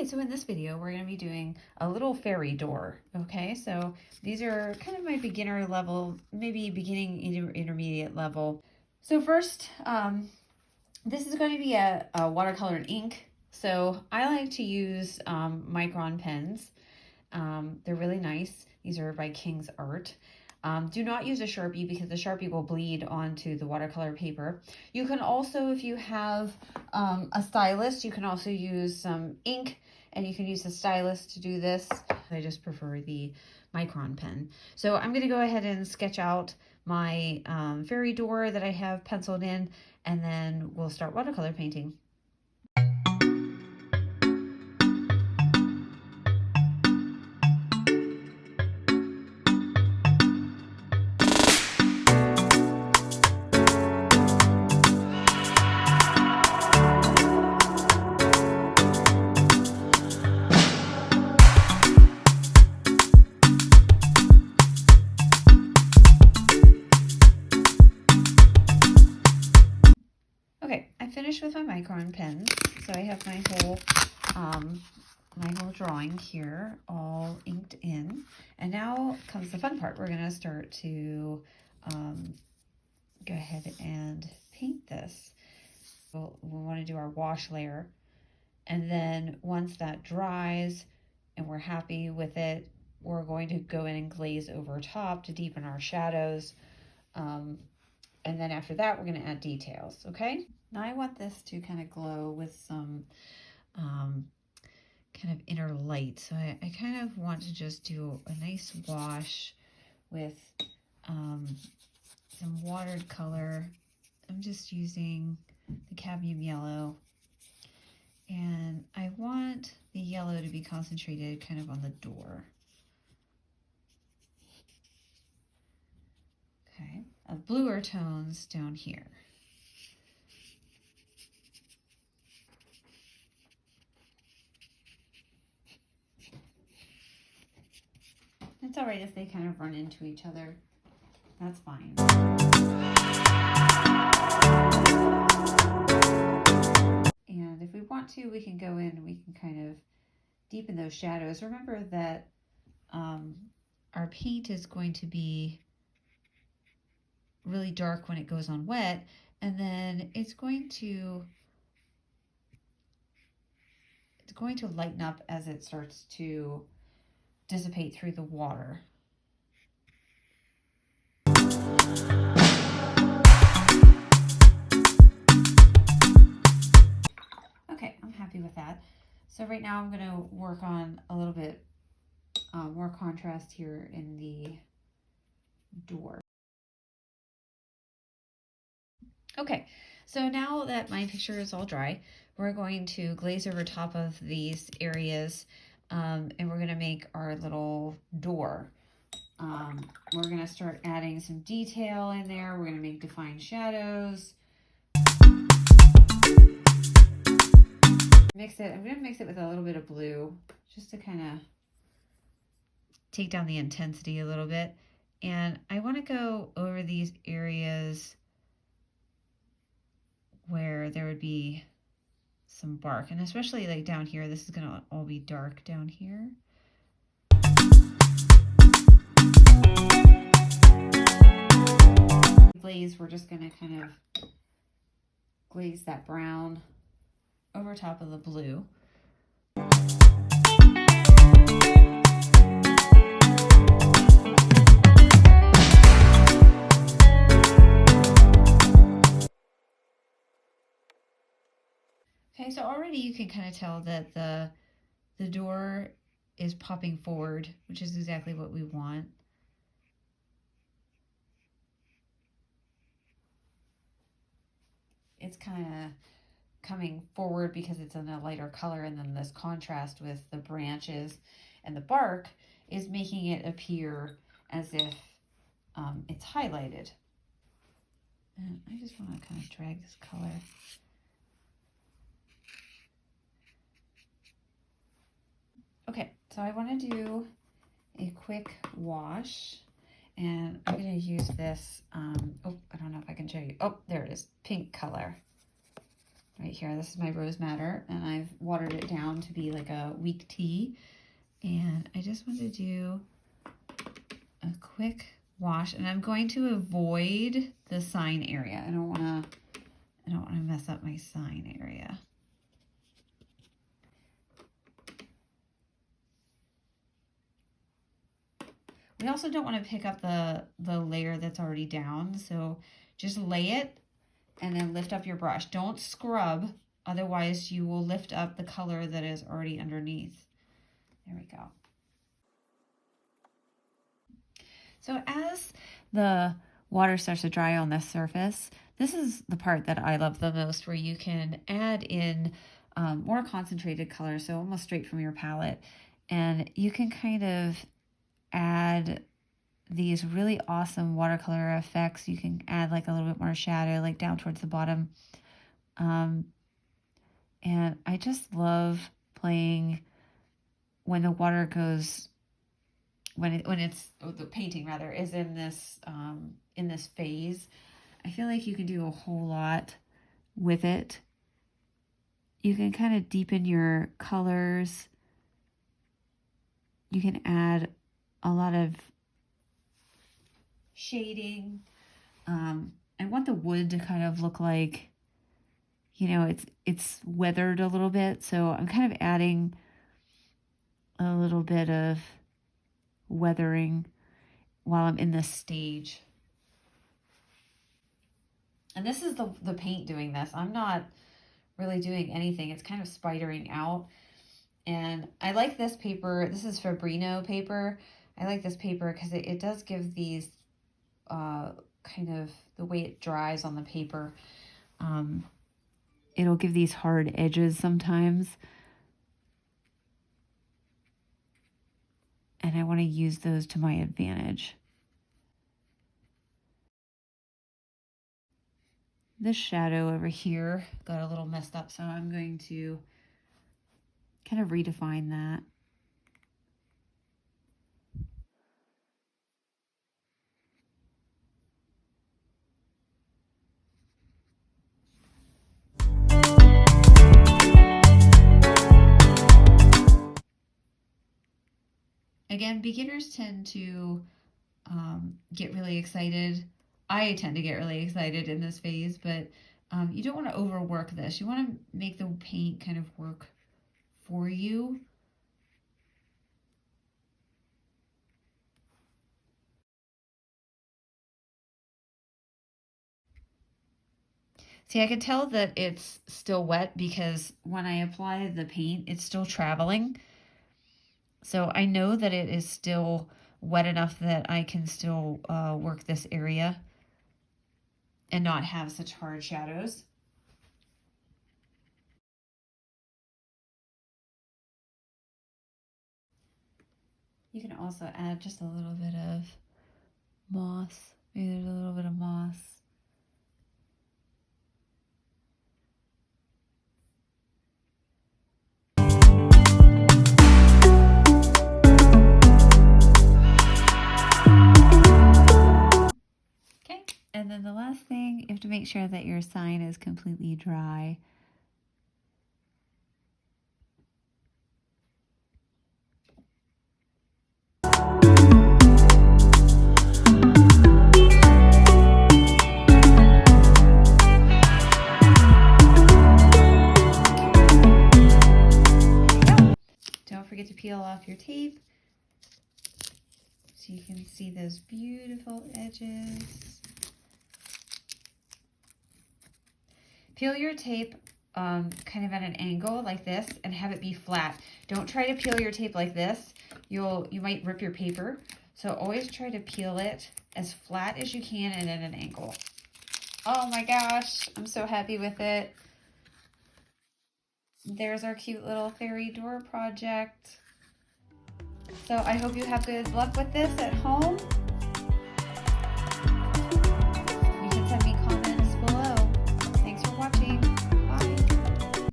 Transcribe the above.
Okay, so in this video, we're going to be doing a little fairy door. Okay, so these are kind of my beginner level, maybe beginning intermediate level. So first, this is going to be a watercolor and ink. So I like to use micron pens. They're really nice. These are by King's Art. Do not use a Sharpie because the Sharpie will bleed onto the watercolor paper. You can also, if you have a stylus, you can also use some ink and you can use the stylus to do this. I just prefer the micron pen. So I'm going to go ahead and sketch out my fairy door that I have penciled in, and then we'll start watercolor painting. Okay, I finished with my micron pens, so I have my whole drawing here all inked in, and now comes the fun part. We're going to start to go ahead and paint this. We want to do our wash layer, and then once that dries and we're happy with it, we're going to go in and glaze over top to deepen our shadows. And then after that, we're going to add details, okay? Now I want this to kind of glow with some kind of inner light. So I kind of want to just do a nice wash with some watered color. I'm just using the cadmium yellow. And I want the yellow to be concentrated kind of on the door. Okay, bluer tones down here. It's all right if they kind of run into each other. That's fine. And if we want to, we can go in and we can kind of deepen those shadows. Remember that our paint is going to be really dark when it goes on wet, and then it's going to lighten up as it starts to dissipate through the water. Okay, I'm happy with that. So right now I'm going to work on a little bit more contrast here in the door. Okay, so now that my picture is all dry, we're going to glaze over top of these areas, and we're going to make our little door. We're going to start adding some detail in there. We're going to make defined shadows. Mix it. I'm going to mix it with a little bit of blue just to kind of take down the intensity a little bit. And I want to go over these areas where there would be some bark, and especially like down here, this is going to all be dark down here. Glaze, we're just going to kind of glaze that brown over top of the blue. Okay, so already you can kind of tell that the door is popping forward, which is exactly what we want. It's kind of coming forward because it's in a lighter color, and then this contrast with the branches and the bark is making it appear as if it's highlighted. And I just want to kind of drag this color. Okay, so I want to do a quick wash, and I'm going to use this, oh, I don't know if I can show you. Oh, there it is, pink color. right here. This is my rose madder, and I've watered it down to be like a weak tea. And I just want to do a quick wash, and I'm going to avoid the sign area. I don't want to mess up my sign area. We also don't want to pick up the layer that's already down, so just lay it and then lift up your brush. Don't scrub, otherwise you will lift up the color that is already underneath. There we go. So as the water starts to dry on this surface, this is the part that I love the most, where you can add in more concentrated color, so almost straight from your palette. And you can kind of add these really awesome watercolor effects. You can add like a little bit more shadow, like down towards the bottom. And I just love playing when the water goes, when the painting rather is in this phase. I feel like you can do a whole lot with it. You can kind of deepen your colors. You can add a lot of shading. I want the wood to kind of look like, you know, it's weathered a little bit, so I'm kind of adding a little bit of weathering while I'm in this stage. And this is the paint doing this. I'm not really doing anything. It's kind of spidering out. And I like this paper. This is Fabrino paper. I like this paper because it does give these kind of, the way it dries on the paper, it'll give these hard edges sometimes. And I want to use those to my advantage. This shadow over here got a little messed up, so I'm going to kind of redefine that. Again, beginners tend to get really excited. I tend to get really excited in this phase, but you don't want to overwork this. You want to make the paint kind of work for you. See, I can tell that it's still wet because when I apply the paint, it's still traveling. So I know that it is still wet enough that I can still work this area and not have such hard shadows. You can also add just a little bit of moss. Maybe there's a little bit of moss. Okay, and then the last thing, you have to make sure that your sign is completely dry. Don't forget to peel off your tape so you can see those beautiful edges. Peel your tape kind of at an angle like this and have it be flat. Don't try to peel your tape like this. You might rip your paper. So always try to peel it as flat as you can and at an angle. Oh my gosh, I'm so happy with it. There's our cute little fairy door project. So I hope you have good luck with this at home.